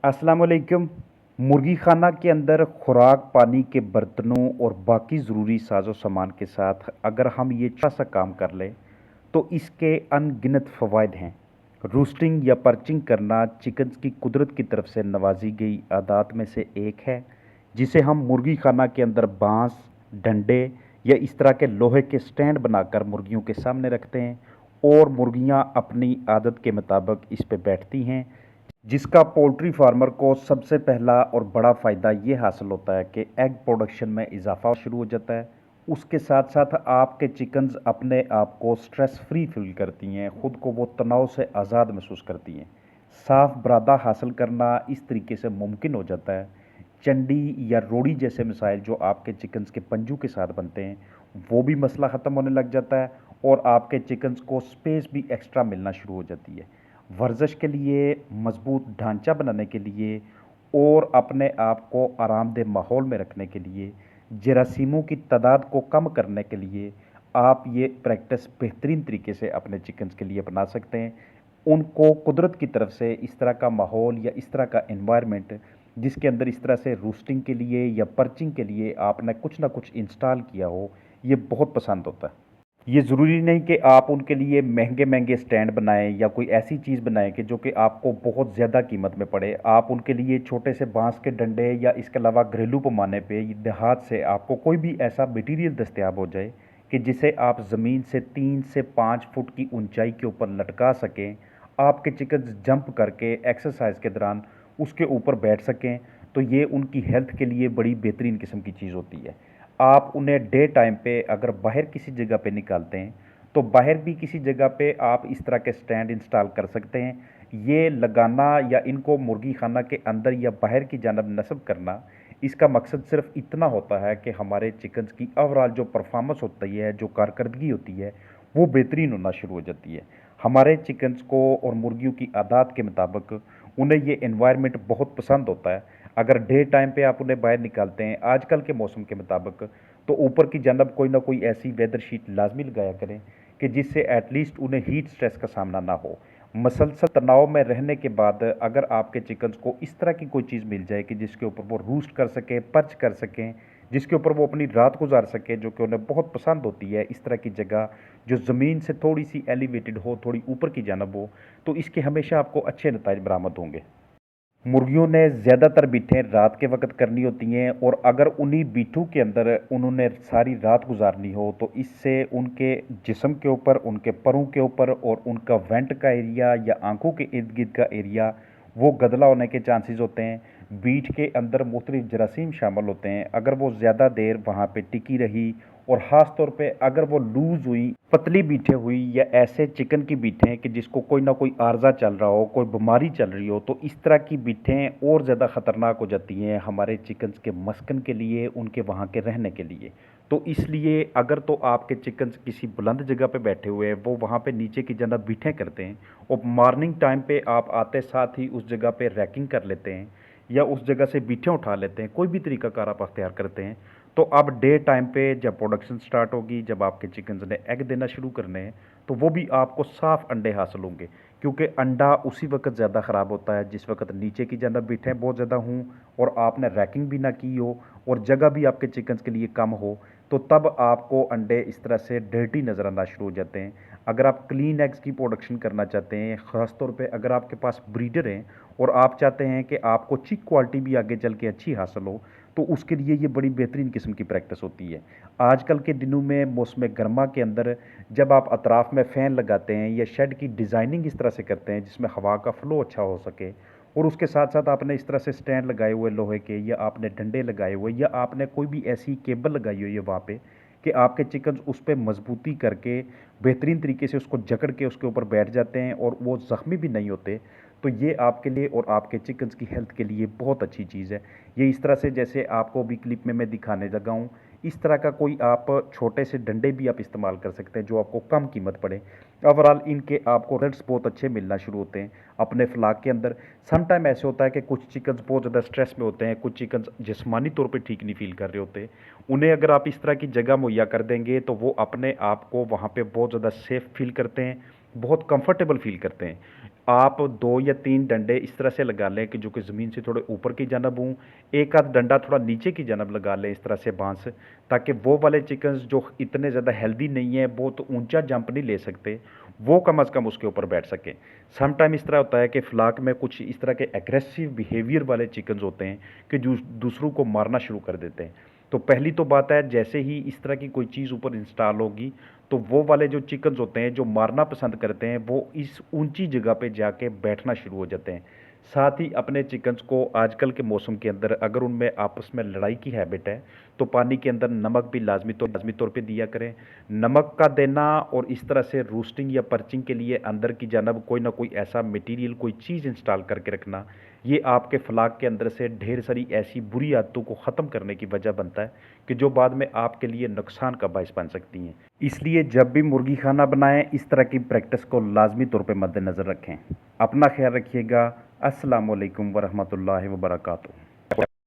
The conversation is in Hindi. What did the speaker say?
अस्सलाम वालेकुम। मुर्गी खाना के अंदर खुराक, पानी के बर्तनों और बाकी ज़रूरी साजो सामान के साथ अगर हम ये छोटा सा काम कर लें तो इसके अनगिनत फ़वाइद हैं। रूस्टिंग या पर्चिंग करना चिकन्स की कुदरत की तरफ से नवाजी गई आदात में से एक है, जिसे हम मुर्गी खाना के अंदर बांस, डंडे या इस तरह के लोहे के स्टैंड बनाकर मुर्गियों के सामने रखते हैं और मुर्गियां अपनी आदत के मुताबिक इस पे बैठती हैं, जिसका पोल्ट्री फार्मर को सबसे पहला और बड़ा फ़ायदा ये हासिल होता है कि एग प्रोडक्शन में इजाफा शुरू हो जाता है। उसके साथ साथ आपके चिकन्स अपने आप को स्ट्रेस फ्री फील करती हैं, ख़ुद को वो तनाव से आज़ाद महसूस करती हैं। साफ बरादा हासिल करना इस तरीके से मुमकिन हो जाता है। चंडी या रोड़ी जैसे मिसाइल जो आपके चिकन्स के पंजू के साथ बनते हैं, वो भी मसला ख़त्म होने लग जाता है और आपके चिकन्स को स्पेस भी एक्स्ट्रा मिलना शुरू हो जाती है। वर्जिश के लिए, मजबूत ढांचा बनाने के लिए और अपने आप को आरामदेह माहौल में रखने के लिए, जरासीमों की तादाद को कम करने के लिए आप ये प्रैक्टिस बेहतरीन तरीके से अपने चिकन्स के लिए अपना सकते हैं। उनको कुदरत की तरफ से इस तरह का माहौल या इस तरह का एनवायरनमेंट जिसके अंदर इस तरह से रूस्टिंग के लिए या पर्चिंग के लिए आपने कुछ ना कुछ इंस्टॉल किया हो, ये बहुत पसंद होता है। ये ज़रूरी नहीं कि आप उनके लिए महंगे महंगे स्टैंड बनाएं या कोई ऐसी चीज़ बनाएं कि जो कि आपको बहुत ज़्यादा कीमत में पड़े। आप उनके लिए छोटे से बांस के डंडे या इसके अलावा घरेलू पैमाने पे देहात से आपको कोई भी ऐसा मटेरियल दस्तयाब हो जाए कि जिसे आप ज़मीन से 3 से 5 फुट की ऊंचाई के ऊपर लटका सकें, आपके चिकन जंप करके एक्सरसाइज के दौरान उसके ऊपर बैठ सकें, तो ये उनकी हेल्थ के लिए बड़ी बेहतरीन किस्म की चीज़ होती है। आप उन्हें डे टाइम पे अगर बाहर किसी जगह पे निकालते हैं तो बाहर भी किसी जगह पे आप इस तरह के स्टैंड इंस्टॉल कर सकते हैं। ये लगाना या इनको मुर्गी खाना के अंदर या बाहर की जानब नस्ब करना, इसका मकसद सिर्फ इतना होता है कि हमारे चिकन्स की ओवरऑल जो परफॉर्मेंस होती है, जो कारकर्दगी होती है, वो बेहतरीन होना शुरू हो जाती है। हमारे चिकन्स को और मुर्गियों की आदात के मुताबिक उन्हें ये एनवायरनमेंट बहुत पसंद होता है। अगर डे टाइम पे आप उन्हें बाहर निकालते हैं आजकल के मौसम के मुताबिक, तो ऊपर की जानब कोई ना कोई ऐसी वेदर शीट लाजमी लगाया करें कि जिससे एटलीस्ट उन्हें हीट स्ट्रेस का सामना ना हो। मसलसल तनाव में रहने के बाद अगर आपके चिकन्स को इस तरह की कोई चीज़ मिल जाए कि जिसके ऊपर वो रूस्ट कर सकें, पर्च कर सकें, जिसके ऊपर वो अपनी रात गुजार सकें, जो कि उन्हें बहुत पसंद होती है, इस तरह की जगह जो ज़मीन से थोड़ी सी एलिवेटेड हो, थोड़ी ऊपर की जानब हो, तो इसके हमेशा आपको अच्छे नताइज बरामद होंगे। मुर्गियों ने ज़्यादातर बीटें रात के वक्त करनी होती हैं और अगर उन्हीं बीटों के अंदर उन्होंने सारी रात गुजारनी हो तो इससे उनके जिस्म के ऊपर, उनके परों के ऊपर और उनका वेंट का एरिया या आंखों के इर्द गिर्द का एरिया वो गदला होने के चांसेस होते हैं। बीट के अंदर मुख्तलिफ जरासीम शामिल होते हैं। अगर वो ज़्यादा देर वहाँ पे टिकी रही और ख़ास तौर पे अगर वो लूज़ हुई, पतली बीटें हुई या ऐसे चिकन की बीटें कि जिसको कोई ना कोई आर्जा चल रहा हो, कोई बीमारी चल रही हो, तो इस तरह की बीटें और ज़्यादा ख़तरनाक हो जाती हैं हमारे चिकन्स के मस्कन के लिए, उनके वहाँ के रहने के लिए। तो इसलिए अगर तो आपके चिकन्स किसी बुलंद जगह पे बैठे हुए हैं, वो वहाँ पे नीचे की जगह बीटें करते हैं और मॉर्निंग टाइम पे आप आते साथ ही उस जगह पे रैकिंग कर लेते हैं या उस जगह से बीटें उठा लेते हैं, कोई भी तरीकाकार आप अख्तियार करते हैं, तो अब डे टाइम पे जब प्रोडक्शन स्टार्ट होगी, जब आपके चिकन्स ने एग देना शुरू करने हैं, तो वो भी आपको साफ़ अंडे हासिल होंगे, क्योंकि अंडा उसी वक्त ज़्यादा ख़राब होता है जिस वक्त नीचे की जानब बीटें बहुत ज़्यादा हों और आपने रैकिंग भी ना की हो और जगह भी आपके चिकन्स के लिए कम हो, तो तब आपको अंडे इस तरह से डर्टी नज़र आना शुरू हो जाते हैं। अगर आप क्लीन एग्स की प्रोडक्शन करना चाहते हैं, ख़ास तौर पे अगर आपके पास ब्रीडर हैं और आप चाहते हैं कि आपको चिक क्वालिटी भी आगे चल के अच्छी हासिल हो, तो उसके लिए ये बड़ी बेहतरीन किस्म की प्रैक्टिस होती है। आजकल के दिनों में मौसम गर्मा के अंदर जब आप अतराफ़ में फ़ैन लगाते हैं या शेड की डिज़ाइनिंग इस तरह से करते हैं जिसमें हवा का फ़्लो अच्छा हो सके, और उसके साथ साथ आपने इस तरह से स्टैंड लगाए हुए लोहे के या आपने डंडे लगाए हुए या आपने कोई भी ऐसी केबल लगाई हुई है वहाँ पे कि आपके चिकन्स उस पे मजबूती करके बेहतरीन तरीके से उसको जकड़ के उसके ऊपर बैठ जाते हैं और वो ज़ख्मी भी नहीं होते, तो ये आपके लिए और आपके चिकन्स की हेल्थ के लिए बहुत अच्छी चीज़ है। ये इस तरह से जैसे आपको भी क्लिप में मैं दिखाने लगा हूँ, इस तरह का कोई आप छोटे से डंडे भी आप इस्तेमाल कर सकते हैं जो आपको कम कीमत पड़े। ओवरऑल इनके आपको रिजल्ट्स बहुत अच्छे मिलना शुरू होते हैं अपने फ्लाक के अंदर। सम टाइम ऐसे होता है कि कुछ चिकन्स बहुत ज़्यादा स्ट्रेस में होते हैं, कुछ चिकन्स जिस्मानी तौर पे ठीक नहीं फ़ील कर रहे होते। उन्हें अगर आप इस तरह की जगह मुहैया कर देंगे तो वो अपने आप को वहाँ पे बहुत ज़्यादा सेफ़ फ़ील करते हैं, बहुत कंफर्टेबल फ़ील करते हैं। आप 2 या 3 डंडे इस तरह से लगा लें कि जो कि ज़मीन से थोड़े ऊपर की जानब हों, एक आध डंडा थोड़ा नीचे की जानब लगा लें इस तरह से बाँस, ताकि वो वाले चिकन्स जो इतने ज़्यादा हेल्दी नहीं हैं, बहुत ऊँचा जंप नहीं ले सकते, वो कम से कम उसके ऊपर बैठ सकें। सम टाइम इस तरह होता है कि फ्लाक में कुछ इस तरह के एग्रेसिव बिहेवियर वाले चिकन्स होते हैं कि जो दूसरों को मारना शुरू कर देते हैं। तो पहली तो बात है, जैसे ही इस तरह की कोई चीज़ ऊपर इंस्टॉल होगी, तो वो वाले जो चिकन्स होते हैं जो मारना पसंद करते हैं, वो इस ऊंची जगह पे जाके बैठना शुरू हो जाते हैं। साथ ही अपने चिकन्स को आजकल के मौसम के अंदर अगर उनमें आपस में लड़ाई की हैबिट है, तो पानी के अंदर नमक भी लाजमी तौर पे दिया करें। नमक का देना और इस तरह से रूस्टिंग या पर्चिंग के लिए अंदर की जानब कोई ना कोई ऐसा मटेरियल, कोई चीज़ इंस्टॉल करके रखना, ये आपके फ्लाक के अंदर से ढेर सारी ऐसी बुरी आदतों को ख़त्म करने की वजह बनता है कि जो बाद में आपके लिए नुकसान का बायस बन सकती हैं। इसलिए जब भी मुर्गी खाना बनाएं, इस तरह की प्रैक्टिस को लाजमी तौर पे मद्देनज़र रखें। अपना ख्याल रखिएगा। अस्सलाम वालेकुम वरहमतुल्लाहि वबरकातुहू।